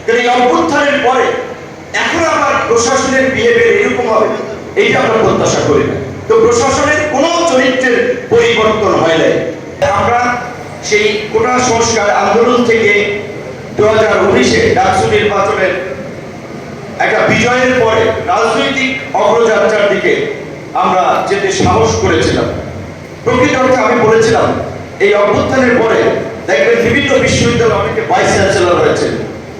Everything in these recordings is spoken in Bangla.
কারণ এই অভ্যুত্থানের পরে এখন আবার প্রশাসনের বিহেভিয়ার এরকম হবে এইটা আমরা প্রত্যাশা করি না। তো প্রশাসনের কোনো চরিত্রের পরিবর্তন হয় নাই। আমরা সেই কোটা সংস্কার আন্দোলন থেকে 2019-এ ডাকসু নির্বাচনের একটা বিজয়ের পরে রাজনৈতিক অগ্রযাত্রার দিকে আমরা যেতে সাহস করেছিলাম। প্রকৃত অর্থে আমি বলেছিলাম এই অভ্যুত্থানের পরে দেখবেন বিভিন্ন বিশ্ববিদ্যালয়ে অনেকে ভাইস চ্যান্সেলর হয়েছেন,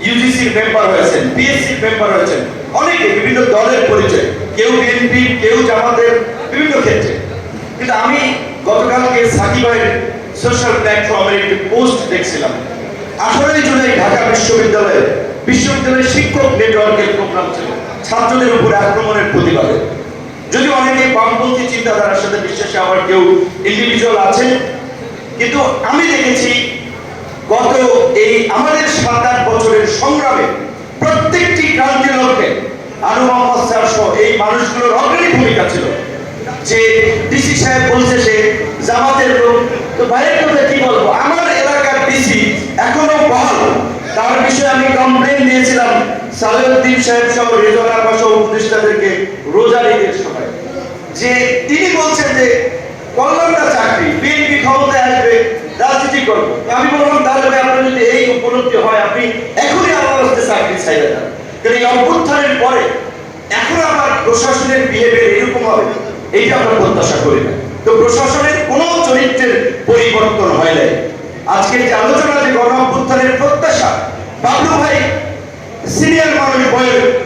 ইউজিসির মেম্বার হয়েছেন, পিএসসির মেম্বার হয়েছেন, অনেকে বিভিন্ন দলের পরিচয়, কেউ বিএনপি, কেউ জামাতের, বিভিন্ন ক্ষেত্রে। কিন্তু আমি গতকালকে সাকিব ভাইয়ের সোশ্যাল প্ল্যাটফর্মের একটি পোস্ট দেখছিলাম। 18 জুলাই ঢাকা বিশ্ববিদ্যালয়ের শিক্ষক নেটওয়ার্কের প্রোগ্রাম ছিল ছাত্রদের উপর আক্রমণের প্রতিবাদে। যদি অনেকে বামপন্থী চিন্তাধারার সাথে বিশ্বাসী, আবার কেউ ইন্ডিভিজুয়াল আছে, কিন্তু আমি দেখেছি গত এই আমাদের 7-8 বছরের সংগ্রামে প্রত্যেকটি ক্রান্তির লক্ষ্যে আনু মোহাম্মদ স্যার সহ এই মানুষগুলোর অগ্রণী ভূমিকা ছিল। যে ডিসি সাহেব বলছে সে জামাতের লোক, তো ভাইয়ের কথা কি বলবো, আমার এলাকার ডিসি এখনো বহাল। তার বিষয়ে আমি কমপ্লেন দিয়েছিলাম সালেউদ্দিন সাহেব সহ রেজওয়ানা পাশা উপদেষ্টাদেরকে রোজার ঈদের সময়, যে তিনি বলছেন যে কল্যাণটা চাকরি, বিএনপি ক্ষমতায় আসবে, রাজনীতি করবো। আমি বললাম তাহলে আপনার যদি এই উপলব্ধি হয় আপনি এখনই আমার কাছে চাকরি চাইলে না। কারণ এই অভ্যুত্থানের পরে এখন আবার প্রশাসনের বিহেভিয়ার এরকম হবে এইটা আমরা প্রত্যাশা করি না। তো প্রশাসনের কোনো চরিত্রের পরিবর্তন হয় নাই। আজকের যে আলোচনা, যে গণ অভ্যুত্থানের প্রত্যাশা, বাবলু ভাই সিনিয়র মানুষ,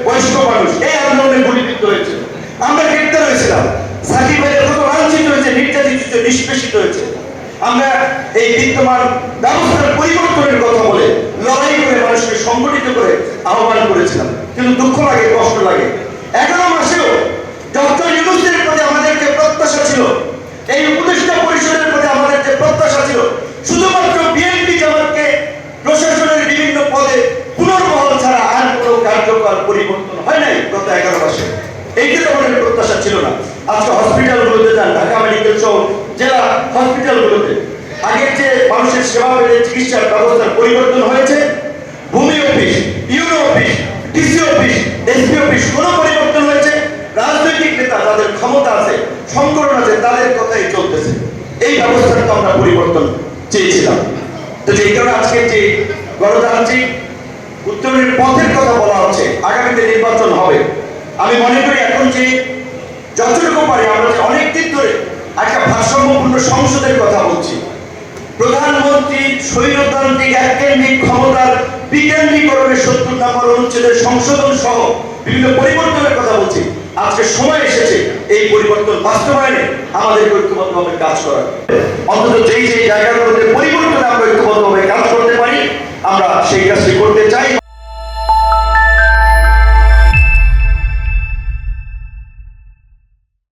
বয়স্ক মানুষ, এই আন্দোলনে গুলিবিদ্ধ হয়েছে, আমরা গ্রেপ্তার হয়েছিলাম। সাকিব ভাইয়ের কত লাঞ্ছিত হয়েছে, নির্যাতিত হয়েছে, নিষ্পেষিত হয়েছে। আমরা এই বিদ্যমান ব্যবস্থার পরিবর্তনের কথা বলে লড়াই করে মানুষকে সংগঠিত করে আহ্বান করেছিলাম। কিন্তু দুঃখ লাগে, কষ্ট লাগে, 11 মাসেও ডক্টর ইউনূসের প্রতি আমাদের যে প্রত্যাশা ছিল, এই উপদেষ্টা পরিষদের প্রতি আমাদের যে প্রত্যাশা ছিল, শুধুমাত্র বিএনপি জামাতকে প্রশাসনের বিভিন্ন পদে পুনর্বহাল ছাড়া আর কোনো কার্যকর পরিবর্তন হয় নাই গত 11 মাসে। এইটা তো আমাদের প্রত্যাশা ছিল না। আজকে হসপিটালগুলোতে যান, ঢাকা মেডিকেল সহ জেলা হসপিটালগুলোতে আগের যে মানুষের সেবা পেলে চিকিৎসার ব্যবস্থার পরিবর্তন হয়েছে। ভূমি office, euro office, DC office, SP office কোনো পরিবর্তন হয়েছে। রাজনৈতিক নেতা যাদের ক্ষমতা আছে, সংগঠন আছে, তাদের কথাই চলতেছে। এই ব্যবস্থার তো আমরা পরিবর্তন চেয়েছিলাম। তো এই কারণে আজকে যে গণতান্ত্রিক উত্তরণের পথের কথা বলা হচ্ছে, আগামীতে নির্বাচন হবে, আমি মনে করি এখন যে যতটুকু পারি আমরা যে অনেকদিন ধরে একটা ভারসাম্যপূর্ণ সংসদের কথা বলছি, প্রধানমন্ত্রী স্বৈরতান্ত্রিক এককেন্দ্রিক ক্ষমতার বিকেন্দ্রীকরণের 70 নম্বর অনুচ্ছেদের সংশোধন সহ বিভিন্ন পরিবর্তনের কথা বলছি। আজকে সময় এসেছে এই পরিবর্তন বাস্তবায়নে আমাদের ঐক্যবদ্ধভাবে কাজ করার। অন্তত যেই জায়গাগুলো